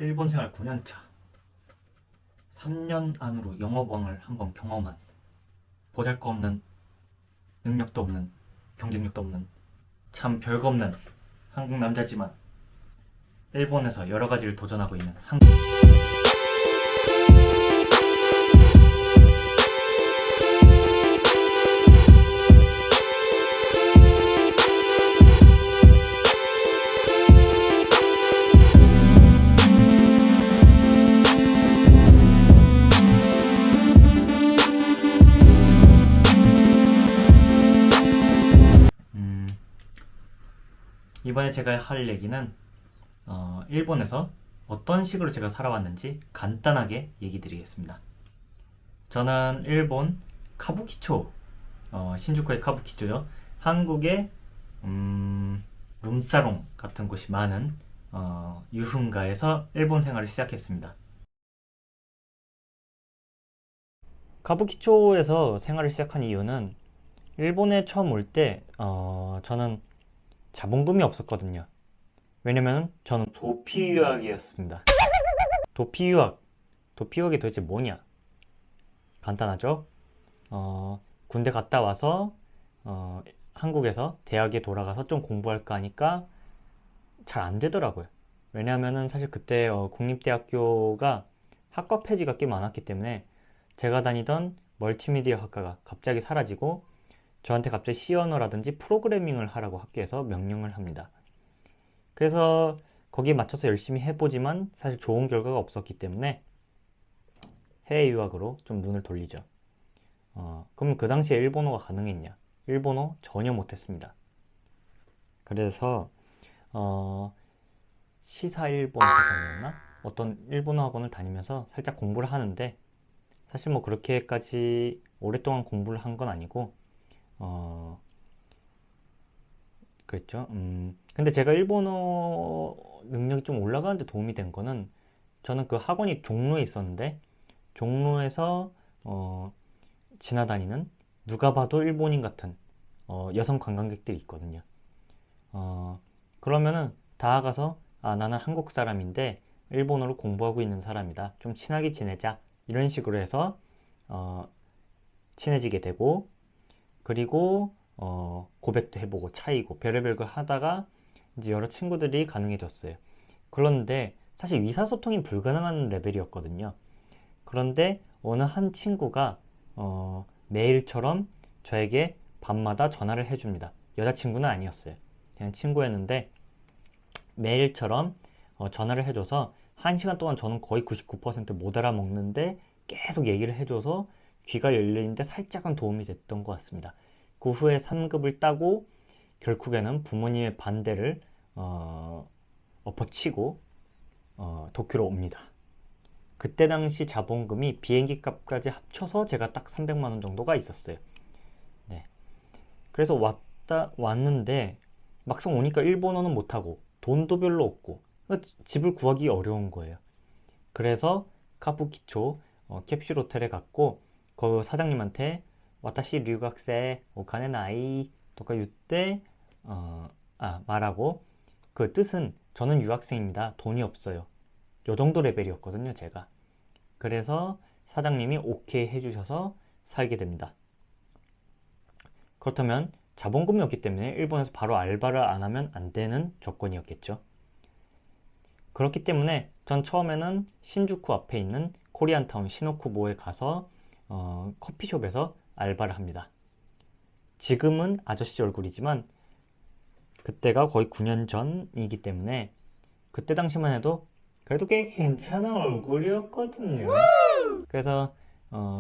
일본 생활 9년차. 3년 안으로 영어방을 한번 경험한, 보잘것없는, 능력도 없는, 경쟁력도 없는, 참 별거 없는 한국 남자지만 일본에서 여러 가지를 도전하고 있는 한국. 이번에 제가 할 얘기는 일본에서 어떤 식으로 제가 살아왔는지 간단하게 얘기 드리겠습니다. 저는 일본 카부키초, 신주쿠의 카부키초죠. 한국의 룸사롱 같은 곳이 많은 유흥가에서 일본 생활을 시작했습니다. 카부키초에서 생활을 시작한 이유는 일본에 처음 올 때 저는 자본금이 없었거든요. 왜냐면 저는 도피 유학이었습니다. 도피 유학이 도대체 뭐냐? 간단하죠? 군대 갔다 와서 한국에서 대학에 돌아가서 좀 공부할까 하니까 잘 안 되더라고요. 왜냐하면은 사실 그때 국립대학교가 학과 폐지가 꽤 많았기 때문에 제가 다니던 멀티미디어 학과가 갑자기 사라지고 저한테 갑자기 C 언어라든지 프로그래밍을 하라고 학교에서 명령을 합니다. 그래서 거기에 맞춰서 열심히 해보지만 사실 좋은 결과가 없었기 때문에 해외 유학으로 좀 눈을 돌리죠. 그럼 그 당시에 일본어가 가능했냐? 일본어 전혀 못했습니다. 그래서 시사 일본 학원이었나? 어떤 일본어 학원을 다니면서 살짝 공부를 하는데 사실 뭐 그렇게까지 오랫동안 공부를 한 건 아니고 그랬죠. 근데 제가 일본어 능력이 좀 올라가는데 도움이 된 거는 저는 그 학원이 종로에 있었는데 종로에서 지나다니는 누가 봐도 일본인 같은 여성 관광객들이 있거든요. 그러면은 다가가서 나는 한국 사람인데 일본어로 공부하고 있는 사람이다. 좀 친하게 지내자. 이런 식으로 해서 친해지게 되고 그리고 고백도 해보고 차이고 별의별 걸 하다가 이제 여러 친구들이 가능해졌어요. 그런데 사실 의사소통이 불가능한 레벨이었거든요. 그런데 어느 한 친구가 매일처럼 저에게 밤마다 전화를 해줍니다. 여자친구는 아니었어요. 그냥 친구였는데 매일처럼 전화를 해줘서 1시간 동안 저는 거의 99%못 알아먹는데 계속 얘기를 해줘서 귀가 열리는데 살짝은 도움이 됐던 것 같습니다. 그 후에 3급을 따고 결국에는 부모님의 반대를 엎어치고 도쿄로 옵니다. 그때 당시 자본금이 비행기 값까지 합쳐서 제가 딱 300만 원 정도가 있었어요. 네. 그래서 왔는데 막상 오니까 일본어는 못하고 돈도 별로 없고 집을 구하기 어려운 거예요. 그래서 카부키초 캡슐 호텔에 갔고 그 사장님한테 와타시 류학생 오카네 나이 또까 유때 말하고 그 뜻은 저는 유학생입니다. 돈이 없어요. 요 정도 레벨이었거든요, 제가. 그래서 사장님이 오케이 해주셔서 살게 됩니다. 그렇다면 자본금이 없기 때문에 일본에서 바로 알바를 안 하면 안 되는 조건이었겠죠. 그렇기 때문에 전 처음에는 신주쿠 앞에 있는 코리안타운 시노쿠보에 가서 커피숍에서 알바를 합니다. 지금은 아저씨 얼굴이지만 그때가 거의 9년 전이기 때문에 그때 당시만 해도 그래도 꽤 괜찮은 얼굴이었거든요. 그래서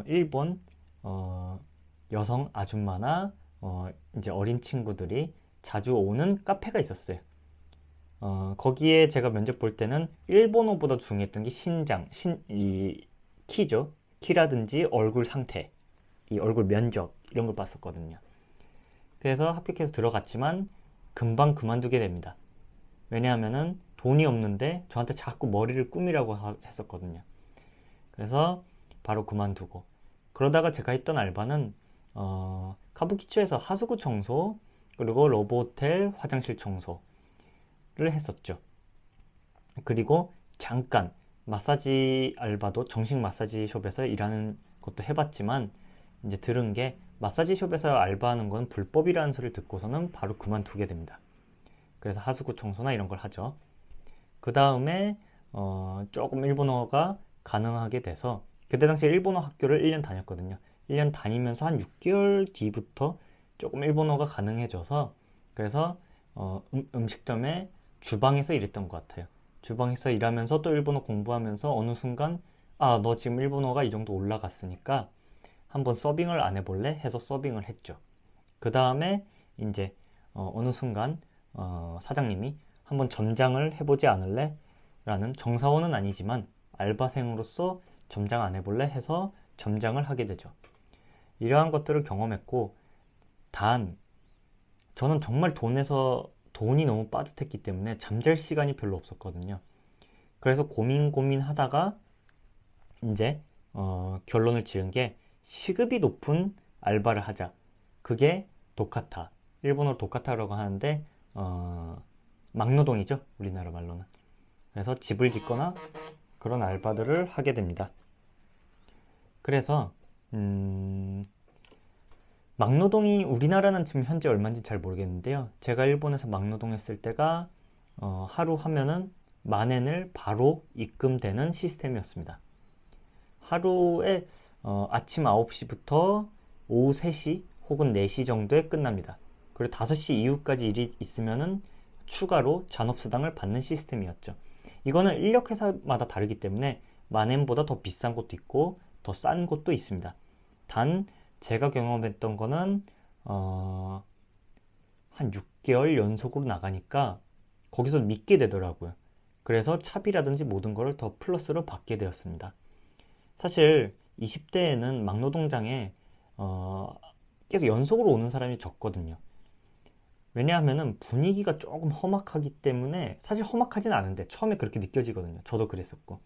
일본 여성 아줌마나 이제 어린 친구들이 자주 오는 카페가 있었어요. 거기에 제가 면접 볼 때는 일본어보다 중요했던 게 이 키죠. 키라든지 얼굴 상태, 이 얼굴 면적 이런 걸 봤었거든요. 그래서 합격해서 들어갔지만 금방 그만두게 됩니다. 왜냐하면은 돈이 없는데 저한테 자꾸 머리를 꾸미라고 했었거든요. 그래서 바로 그만두고 그러다가 제가 했던 알바는 카부키초에서 하수구 청소 그리고 로보호텔 화장실 청소를 했었죠. 그리고 잠깐 마사지 알바도 정식 마사지 숍에서 일하는 것도 해봤지만 이제 들은 게 마사지 숍에서 알바하는 건 불법이라는 소리를 듣고서는 바로 그만두게 됩니다. 그래서 하수구 청소나 이런 걸 하죠. 그 다음에 조금 일본어가 가능하게 돼서 그때 당시에 일본어 학교를 1년 다녔거든요. 1년 다니면서 한 6개월 뒤부터 조금 일본어가 가능해져서 그래서 음식점에 주방에서 일했던 것 같아요. 주방에서 일하면서 또 일본어 공부하면서 어느 순간 너 지금 일본어가 이 정도 올라갔으니까 한번 서빙을 안 해볼래? 해서 서빙을 했죠. 그 다음에 이제 어느 순간 사장님이 한번 점장을 해보지 않을래? 라는 정사원은 아니지만 알바생으로서 점장 안 해볼래? 해서 점장을 하게 되죠. 이러한 것들을 경험했고 단 저는 정말 돈이 너무 빠듯했기 때문에 잠잘 시간이 별로 없었거든요. 그래서 고민하다가 이제 결론을 지은 게 시급이 높은 알바를 하자. 그게 도카타. 일본어로 도카타라고 하는데 막노동이죠. 우리나라 말로는. 그래서 집을 짓거나 그런 알바들을 하게 됩니다. 그래서 막노동이 우리나라는 지금 현재 얼마인지 잘 모르겠는데요. 제가 일본에서 막노동 했을 때가 하루 하면은 10,000엔을 바로 입금되는 시스템이었습니다. 하루에 아침 9시부터 오후 3시 혹은 4시 정도에 끝납니다. 그리고 5시 이후까지 일이 있으면은 추가로 잔업수당을 받는 시스템이었죠. 이거는 인력회사마다 다르기 때문에 10,000엔보다 더 비싼 곳도 있고 더 싼 곳도 있습니다. 단 제가 경험했던 거는 한 6개월 연속으로 나가니까 거기서 믿게 되더라고요. 그래서 차비라든지 모든 것을 더 플러스로 받게 되었습니다. 사실 20대에는 막노동장에 계속 연속으로 오는 사람이 적거든요. 왜냐하면 분위기가 조금 험악하기 때문에 사실 험악하진 않은데 처음에 그렇게 느껴지거든요. 저도 그랬었고.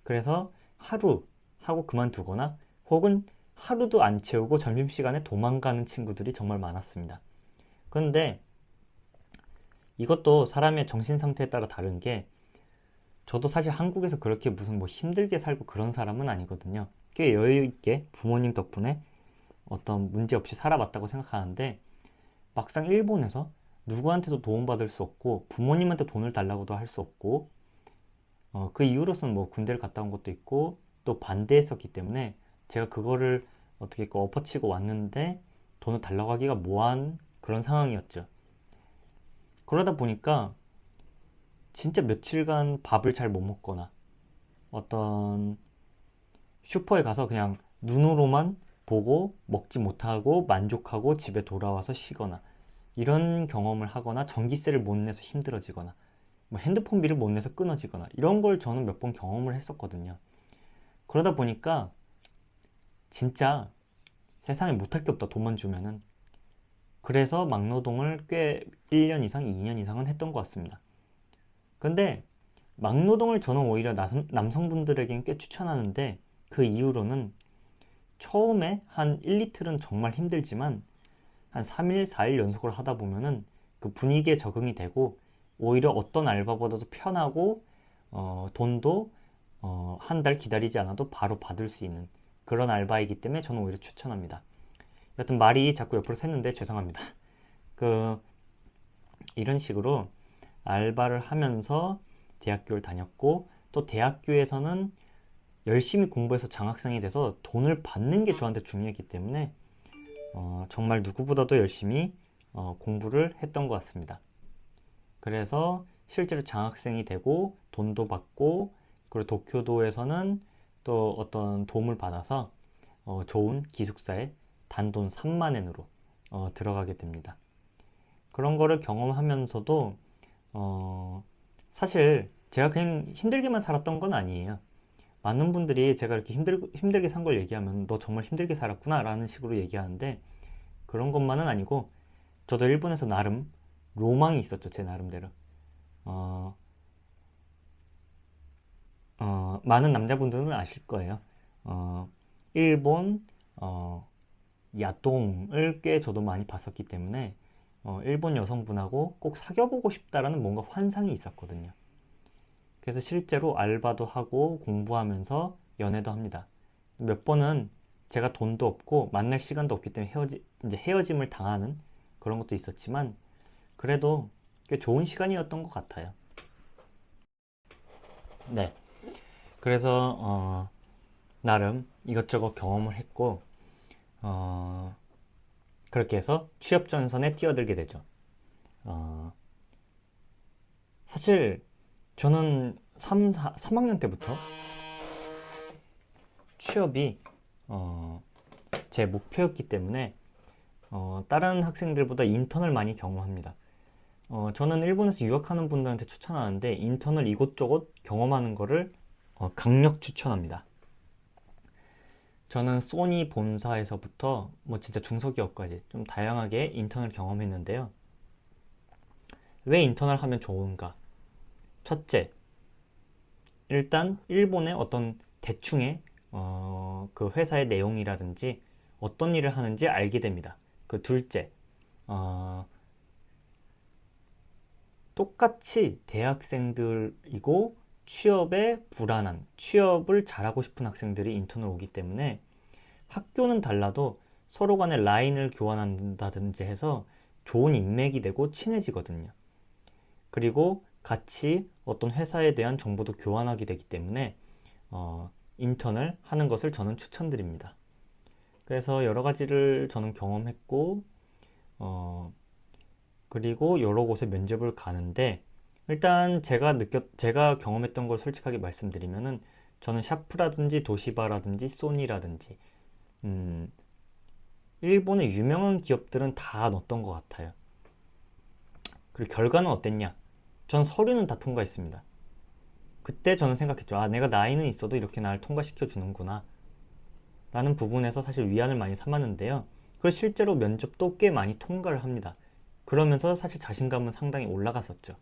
그래서 하루 하고 그만두거나 혹은 하루도 안 채우고 점심시간에 도망가는 친구들이 정말 많았습니다. 그런데 이것도 사람의 정신 상태에 따라 다른 게 저도 사실 한국에서 그렇게 무슨 뭐 힘들게 살고 그런 사람은 아니거든요. 꽤 여유 있게 부모님 덕분에 어떤 문제 없이 살아봤다고 생각하는데 막상 일본에서 누구한테도 도움받을 수 없고 부모님한테 돈을 달라고도 할 수 없고 그 이유로서는 뭐 군대를 갔다 온 것도 있고 또 반대했었기 때문에 제가 그거를 어떻게 엎어치고 왔는데 돈을 달라고 하기가 뭐한 그런 상황이었죠. 그러다 보니까 진짜 며칠간 밥을 잘 못 먹거나 어떤 슈퍼에 가서 그냥 눈으로만 보고 먹지 못하고 만족하고 집에 돌아와서 쉬거나 이런 경험을 하거나 전기세를 못 내서 힘들어지거나 뭐 핸드폰비를 못 내서 끊어지거나 이런 걸 저는 몇 번 경험을 했었거든요. 그러다 보니까 진짜 세상에 못할 게 없다 돈만 주면은. 그래서 막노동을 꽤 1년 이상, 2년 이상은 했던 것 같습니다. 근데 막노동을 저는 오히려 남성분들에겐 꽤 추천하는데 그 이유로는 처음에 한 1, 이틀은 정말 힘들지만 한 3일, 4일 연속으로 하다 보면은 그 분위기에 적응이 되고 오히려 어떤 알바보다도 편하고 돈도 한 달 기다리지 않아도 바로 받을 수 있는 그런 알바이기 때문에 저는 오히려 추천합니다. 여튼 말이 자꾸 옆으로 샜는데 죄송합니다. 이런 식으로 알바를 하면서 대학교를 다녔고 또 대학교에서는 열심히 공부해서 장학생이 돼서 돈을 받는 게 저한테 중요했기 때문에 정말 누구보다도 열심히 공부를 했던 것 같습니다. 그래서 실제로 장학생이 되고 돈도 받고 그리고 도쿄도에서는 또 어떤 도움을 받아서 좋은 기숙사에 단돈 3만엔으로 들어가게 됩니다. 그런 거를 경험하면서도 사실 제가 그냥 힘들게만 살았던 건 아니에요. 많은 분들이 제가 이렇게 힘들게 산 걸 얘기하면 너 정말 힘들게 살았구나 라는 식으로 얘기하는데 그런 것만은 아니고 저도 일본에서 나름 로망이 있었죠. 제 나름대로. 많은 남자분들은 아실 거예요. 일본 야동을 꽤 저도 많이 봤었기 때문에 일본 여성분하고 꼭 사귀어보고 싶다라는 뭔가 환상이 있었거든요. 그래서 실제로 알바도 하고 공부하면서 연애도 합니다. 몇 번은 제가 돈도 없고 만날 시간도 없기 때문에 이제 헤어짐을 당하는 그런 것도 있었지만 그래도 꽤 좋은 시간이었던 것 같아요. 네. 그래서 나름 이것저것 경험을 했고 그렇게 해서 취업 전선에 뛰어들게 되죠. 사실 저는 3학년 때부터 취업이 제 목표였기 때문에 다른 학생들보다 인턴을 많이 경험합니다. 저는 일본에서 유학하는 분들한테 추천하는데 인턴을 이곳저곳 경험하는 거를 강력 추천합니다. 저는 소니 본사에서부터 뭐 진짜 중소기업까지 좀 다양하게 인턴을 경험했는데요. 왜 인턴을 하면 좋은가? 첫째, 일단 일본의 어떤 대충의 그 회사의 내용이라든지 어떤 일을 하는지 알게 됩니다. 그 둘째, 똑같이 대학생들이고 취업에 불안한, 취업을 잘하고 싶은 학생들이 인턴을 오기 때문에 학교는 달라도 서로 간에 라인을 교환한다든지 해서 좋은 인맥이 되고 친해지거든요. 그리고 같이 어떤 회사에 대한 정보도 교환하게 되기 때문에 인턴을 하는 것을 저는 추천드립니다. 그래서 여러 가지를 저는 경험했고 그리고 여러 곳에 면접을 가는데 일단 제가 경험했던 걸 솔직하게 말씀드리면은 저는 샤프라든지 도시바라든지 소니라든지 일본의 유명한 기업들은 다 넣었던 것 같아요. 그리고 결과는 어땠냐? 전 서류는 다 통과했습니다. 그때 저는 생각했죠. 아, 내가 나이는 있어도 이렇게 나를 통과시켜 주는구나 라는 부분에서 사실 위안을 많이 삼았는데요. 그리고 실제로 면접도 꽤 많이 통과를 합니다. 그러면서 사실 자신감은 상당히 올라갔었죠.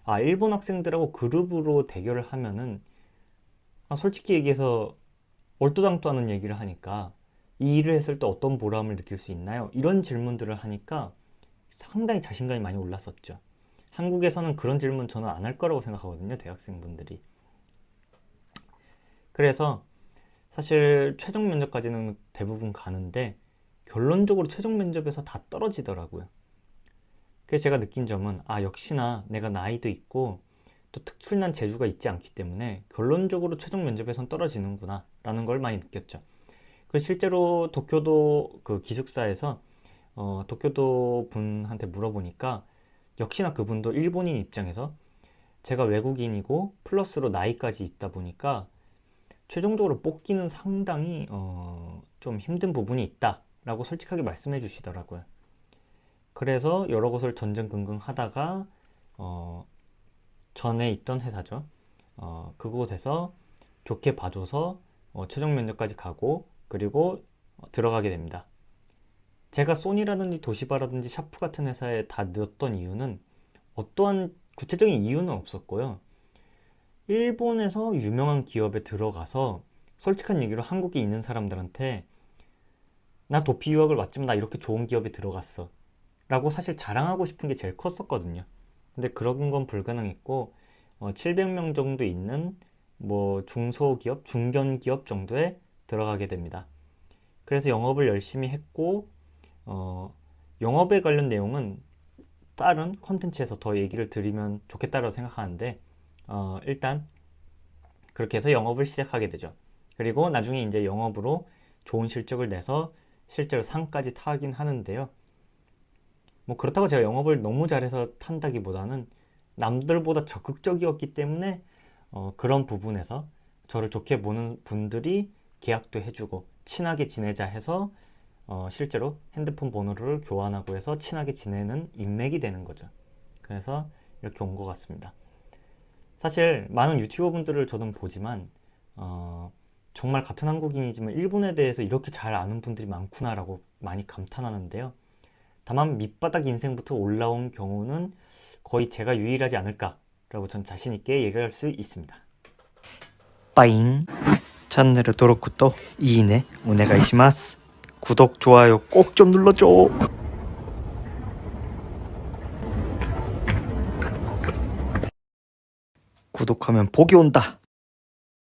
아, 일본 학생들하고 그룹으로 대결을 하면은 솔직히 얘기해서 얼토당토 하는 얘기를 하니까 이 일을 했을 때 어떤 보람을 느낄 수 있나요? 이런 질문들을 하니까 상당히 자신감이 많이 올랐었죠. 한국에서는 그런 질문 저는 안 할 거라고 생각하거든요, 대학생분들이. 그래서 사실 최종 면접까지는 대부분 가는데 결론적으로 최종 면접에서 다 떨어지더라고요. 그래서 제가 느낀 점은 역시나 내가 나이도 있고 또 특출난 재주가 있지 않기 때문에 결론적으로 최종 면접에선 떨어지는구나 라는 걸 많이 느꼈죠. 그래서 실제로 도쿄도 그 기숙사에서 도쿄도 분한테 물어보니까 역시나 그분도 일본인 입장에서 제가 외국인이고 플러스로 나이까지 있다 보니까 최종적으로 뽑기는 상당히 좀 힘든 부분이 있다 라고 솔직하게 말씀해 주시더라고요. 그래서 여러 곳을 전전긍긍 하다가 전에 있던 회사죠. 그곳에서 좋게 봐줘서 최종 면접까지 가고 그리고 들어가게 됩니다. 제가 소니라든지 도시바라든지 샤프 같은 회사에 다 넣었던 이유는 어떠한 구체적인 이유는 없었고요. 일본에서 유명한 기업에 들어가서 솔직한 얘기로 한국에 있는 사람들한테 나 도피 유학을 왔지만 나 이렇게 좋은 기업에 들어갔어 라고 사실 자랑하고 싶은 게 제일 컸었거든요. 근데 그런 건 불가능했고 700명 정도 있는 뭐 중소기업, 중견기업 정도에 들어가게 됩니다. 그래서 영업을 열심히 했고 영업에 관련 내용은 다른 컨텐츠에서 더 얘기를 드리면 좋겠다고 생각하는데 일단 그렇게 해서 영업을 시작하게 되죠. 그리고 나중에 이제 영업으로 좋은 실적을 내서 실제로 상까지 타긴 하는데요. 뭐 그렇다고 제가 영업을 너무 잘해서 탄다기보다는 남들보다 적극적이었기 때문에 그런 부분에서 저를 좋게 보는 분들이 계약도 해주고 친하게 지내자 해서 실제로 핸드폰 번호를 교환하고 해서 친하게 지내는 인맥이 되는 거죠. 그래서 이렇게 온 것 같습니다. 사실 많은 유튜버 분들을 저는 보지만 정말 같은 한국인이지만 일본에 대해서 이렇게 잘 아는 분들이 많구나라고 많이 감탄하는데요. 다만 밑바닥 인생부터 올라온 경우는 거의 제가 유일하지 않을까라고 전 자신 있게 얘기할 수 있습니다. 빠잉. 채널登録といいねお願いします. 구독, 좋아요 꼭 좀 눌러줘. 구독하면 복이 온다.